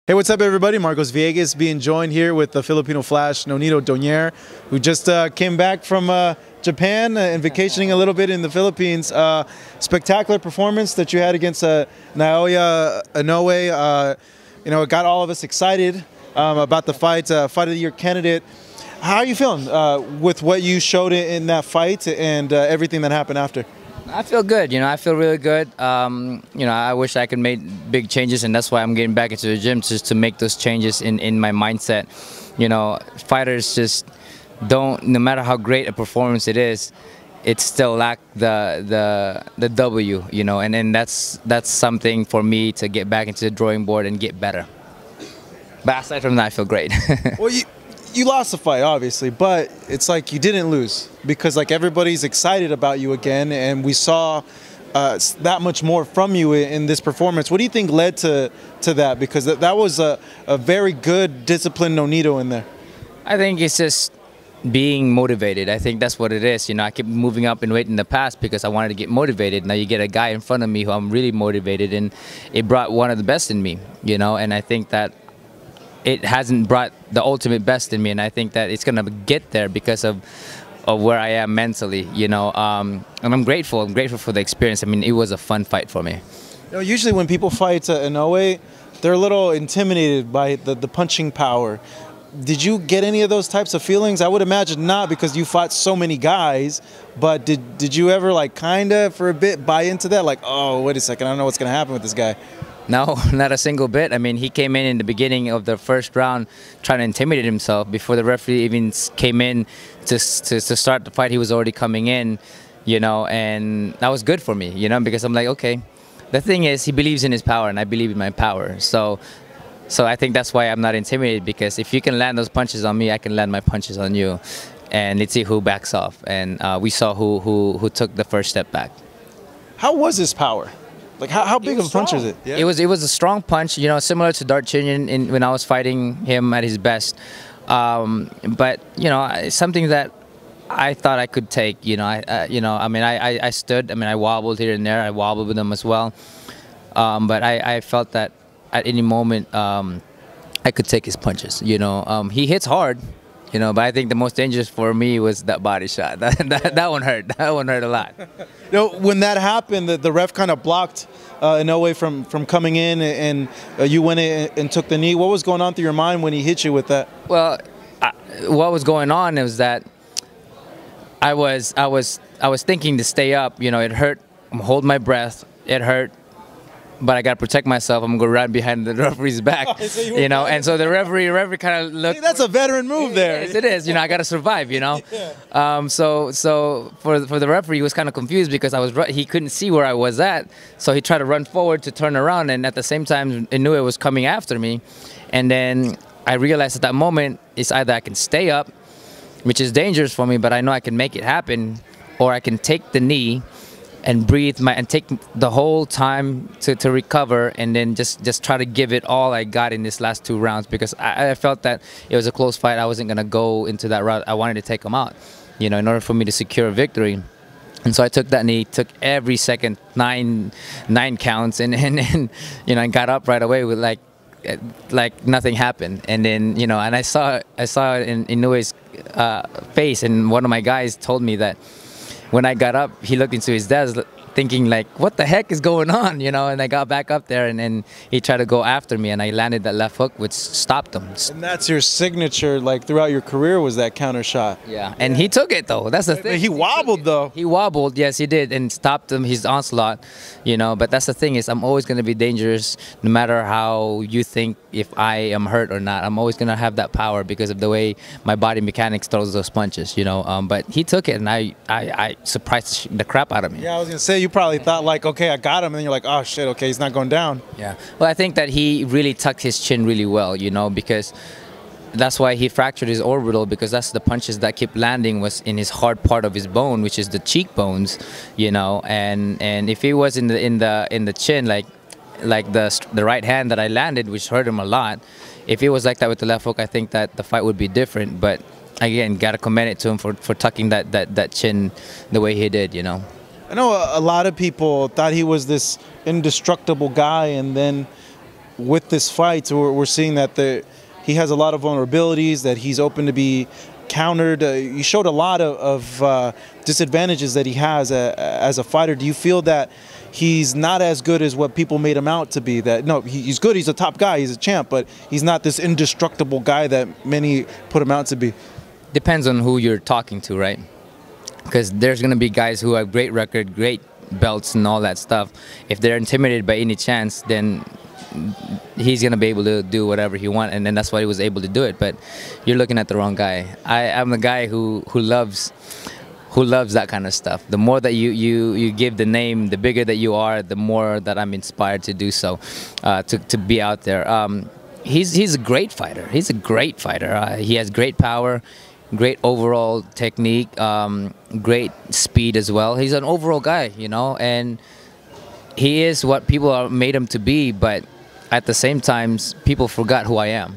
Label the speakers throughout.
Speaker 1: Hey, what's up, everybody? Marcos Villegas being joined here with the Filipino Flash, Nonito Donier, who just came back from Japan and vacationing a little bit in the Philippines. Spectacular performance that you had against Naoya Inoue. It got all of us excited about the fight, Fight of the Year candidate. How are you feeling with what you showed in that fight and everything that happened after?
Speaker 2: I feel good. I feel really good. I wish I could make big changes, and that's why I'm getting back into the gym, just to make those changes in my mindset. Fighters just don't, no matter how great a performance it is, it still lack the W. And then that's something for me to get back into the drawing board and get better. But aside from that, I feel great.
Speaker 1: Well, you lost the fight, obviously, but it's like you didn't lose because everybody's excited about you again, and we saw that much more from you in this performance. What do you think led to that? Because that was a very good, disciplined Nonito in there.
Speaker 2: I think it's just being motivated. I think that's what it is. I kept moving up in weight in the past because I wanted to get motivated. Now you get a guy in front of me who I'm really motivated, and it brought one of the best in me. And I think that it hasn't brought the ultimate best in me, and I think that it's gonna get there because of where I am mentally, and I'm grateful. I'm grateful for the experience. I mean, it was a fun fight for me.
Speaker 1: Usually when people fight Inoue, they're a little intimidated by the punching power. Did you get any of those types of feelings? I would imagine not, because you fought so many guys, but did you ever kinda for a bit buy into that? Oh, wait a second, I don't know what's gonna happen with this guy.
Speaker 2: No, not a single bit. I mean, he came in the beginning of the first round trying to intimidate himself. Before the referee even came in to start the fight, he was already coming in, and that was good for me, because I'm like, okay. The thing is, he believes in his power, and I believe in my power. So I think that's why I'm not intimidated, because if you can land those punches on me, I can land my punches on you. And let's see who backs off. And we saw who took the first step back.
Speaker 1: How was his power? How big of a punch is it?
Speaker 2: Yeah. It was a strong punch, similar to Dart Chinyan when I was fighting him at his best. But something that I thought I could take. I stood. I wobbled here and there. I wobbled with him as well. But I felt that at any moment I could take his punches. He hits hard. But I think the most dangerous for me was that body shot. That one hurt. That one hurt a lot.
Speaker 1: When that happened, the ref kind of blocked Inoue from coming in, and you went in and took the knee. What was going on through your mind when he hit you with that?
Speaker 2: Well, what was going on was that I was thinking to stay up. It hurt. I'm holding my breath. It hurt. But I got to protect myself. I'm going to run behind the referee's back, and so the referee kind of looked.
Speaker 1: See, that's a veteran move there.
Speaker 2: Yes, it is. I got to survive, Yeah. So for the referee, he was kind of confused because he couldn't see where I was at. So he tried to run forward to turn around, and at the same time, Inoue was coming after me. And then I realized at that moment, it's either I can stay up, which is dangerous for me, but I know I can make it happen, or I can take the knee and breathe and take the whole time to recover, and then just try to give it all I got in this last 2 rounds, because I felt that it was a close fight. I wasn't gonna go into that route. I wanted to take him out, in order for me to secure a victory. And so I took that knee, took every second, nine counts, and I got up right away with like nothing happened. And then and I saw in Inoue's face, and one of my guys told me that when I got up, he looked into his desk thinking what the heck is going on, and I got back up there, and then he tried to go after me, and I landed that left hook, which stopped him.
Speaker 1: And that's your signature, throughout your career, was that counter shot.
Speaker 2: Yeah, and he took it, though. That's the thing.
Speaker 1: He wobbled, though.
Speaker 2: He wobbled, yes, he did, and stopped his onslaught, but that's the thing, is I'm always going to be dangerous, no matter how you think if I am hurt or not. I'm always going to have that power because of the way my body mechanics throws those punches, but he took it, and I surprised the crap out of me.
Speaker 1: Yeah, I was going to say, you probably thought okay, I got him, and then you're like, oh shit, okay, he's not going down.
Speaker 2: Yeah. Well, I think that he really tucked his chin really well, because that's why he fractured his orbital, because that's the punches that kept landing was in his hard part of his bone, which is the cheekbones, and if he was in the chin, like the right hand that I landed, which hurt him a lot, if it was like that with the left hook, I think that the fight would be different. But again, gotta commend it to him for tucking that chin the way he did, I
Speaker 1: know a lot of people thought he was this indestructible guy, and then with this fight, we're seeing that he has a lot of vulnerabilities, that he's open to be countered. You showed a lot of disadvantages that he has as a fighter. Do you feel that he's not as good as what people made him out to be? That no, he's good, he's a top guy, he's a champ, but he's not this indestructible guy that many put him out to be?
Speaker 2: Depends on who you're talking to, right? Because there's going to be guys who have great record, great belts and all that stuff. If they're intimidated by any chance, then he's going to be able to do whatever he wants, and then that's why he was able to do it. But you're looking at the wrong guy. I'm the guy who loves that kind of stuff. The more that you give the name, the bigger that you are, the more that I'm inspired to do so, to be out there. He's a great fighter. He's a great fighter. He has great power, great overall technique, great speed as well. He's an overall guy, you know, and he is what people made him to be, but at the same time, people forgot who I am.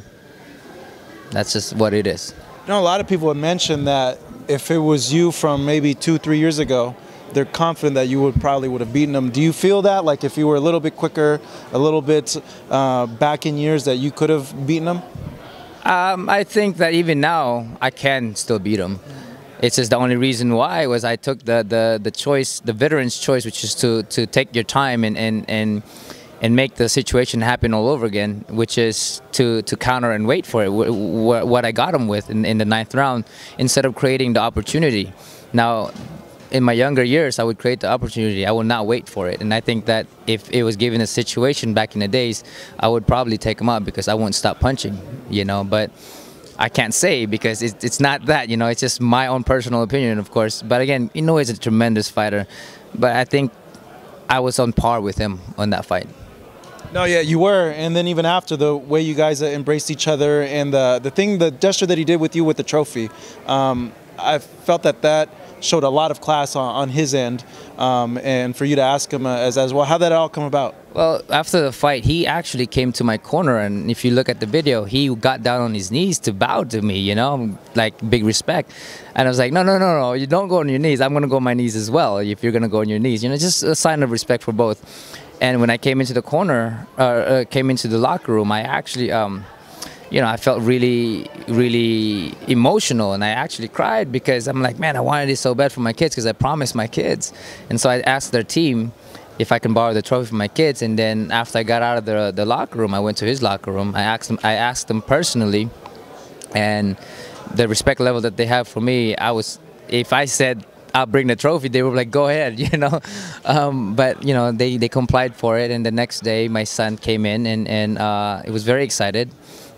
Speaker 2: That's just what it is.
Speaker 1: You know, a lot of people have mentioned that if it was you from maybe 2-3 years ago, they're confident that you probably would have beaten him. Do you feel that, like if you were a little bit quicker, a little bit back in years, that you could have beaten him?
Speaker 2: I think that even now, I can still beat him. It's just the only reason why was I took the choice, the veteran's choice, which is to take your time and make the situation happen all over again, which is to counter and wait for it, what I got him with in the 9th round, instead of creating the opportunity. Now, in my younger years, I would create the opportunity. I would not wait for it. And I think that if it was given a situation back in the days, I would probably take him out because I wouldn't stop punching, you know. But I can't say because it's not that, you know. It's just my own personal opinion, of course. But again, Inoue is a tremendous fighter. But I think I was on par with him on that fight.
Speaker 1: No, yeah, you were. And then even after, the way you guys embraced each other and the gesture that he did with you with the trophy, I felt that showed a lot of class on his end, and for you to ask him as well, how did that all come about?
Speaker 2: Well, after the fight, he actually came to my corner, and if you look at the video, he got down on his knees to bow to me, you know, like big respect. And I was like, no, you don't go on your knees. I'm going to go on my knees as well if you're going to go on your knees. You know, just a sign of respect for both. And when I came into the corner, came into the locker room, I actually, you know, I felt really, really emotional, and I actually cried because I'm like, man, I wanted it so bad for my kids because I promised my kids. And so I asked their team if I can borrow the trophy for my kids. And then after I got out of the locker room, I went to his locker room. I asked them personally, and the respect level that they have for me, if I said I'll bring the trophy, they were like, go ahead, you know. But you know, they complied for it. And the next day, my son came in, and it was very excited.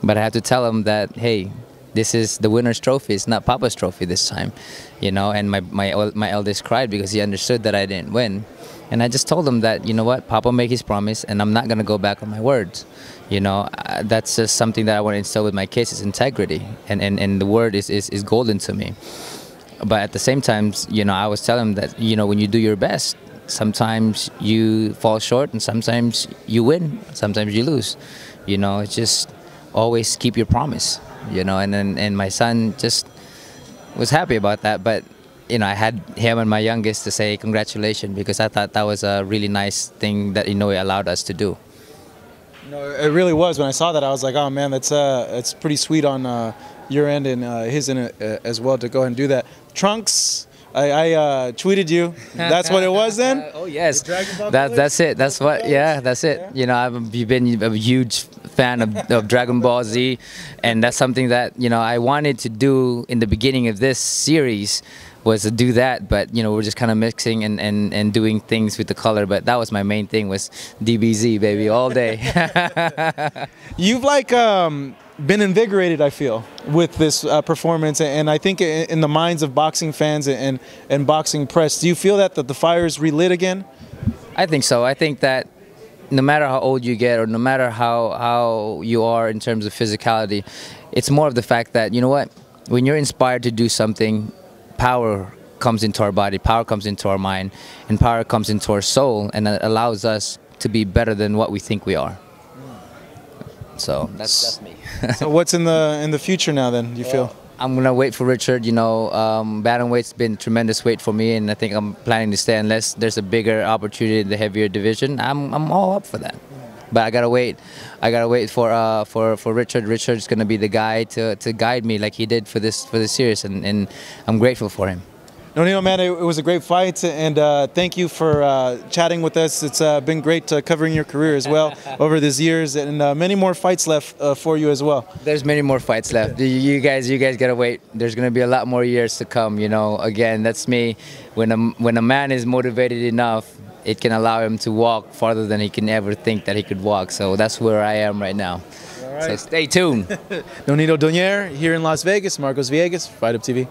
Speaker 2: But I had to tell him that, hey, this is the winner's trophy. It's not Papa's trophy this time, you know. And my eldest cried because he understood that I didn't win. And I just told him that, you know what, Papa made his promise, and I'm not gonna go back on my words. You know, that's just something that I want to instill with my kids, is integrity, and the word is golden to me. But at the same time, you know, I was telling him that, you know, when you do your best, sometimes you fall short, and sometimes you win, sometimes you lose. You know, it's just always keep your promise, you know. And my son just was happy about that. But you know, I had him and my youngest to say congratulations, because I thought that was a really nice thing that Inoue allowed us to do.
Speaker 1: No, it really was. When I saw that, I was like, oh man, that's pretty sweet on your end and his end as well, to go ahead and do that. Trunks, I tweeted you. That's what it was then?
Speaker 2: Oh yes, that's it. That's what. Yeah, that's it. Yeah. You know, I've been a huge fan of Dragon Ball Z, and that's something that, you know, I wanted to do in the beginning of this series, was to do that. But you know, we're just kind of mixing and doing things with the color. But that was my main thing, was DBZ, baby, all day.
Speaker 1: You've like been invigorated, I feel, with this performance, and I think in the minds of boxing fans and boxing press. Do you feel that the fire is relit again?
Speaker 2: I think so. I think that no matter how old you get, or no matter how you are in terms of physicality, it's more of the fact that, you know what, when you're inspired to do something, power comes into our body, power comes into our mind, and power comes into our soul, and that allows us to be better than what we think we are. So that's me.
Speaker 1: So what's in the future now then, do you feel?
Speaker 2: I'm gonna wait for Richard. You know, bantamweight's been tremendous weight for me, and I think I'm planning to stay unless there's a bigger opportunity in the heavier division. I'm all up for that. But I gotta wait. I gotta wait for Richard. Richard's gonna be the guy to guide me like he did for this series, and I'm grateful for him.
Speaker 1: Nonito, man, it was a great fight, and thank you for chatting with us. It's been great covering your career as well over these years, and many more fights left for you as well.
Speaker 2: There's many more fights left. You guys gotta wait. There's gonna be a lot more years to come. You know, again, that's me. When a man is motivated enough, it can allow him to walk farther than he can ever think that he could walk. So that's where I am right now. All right. So stay tuned.
Speaker 1: Nonito Donier here in Las Vegas. Marcos Villegas, Fight Up TV.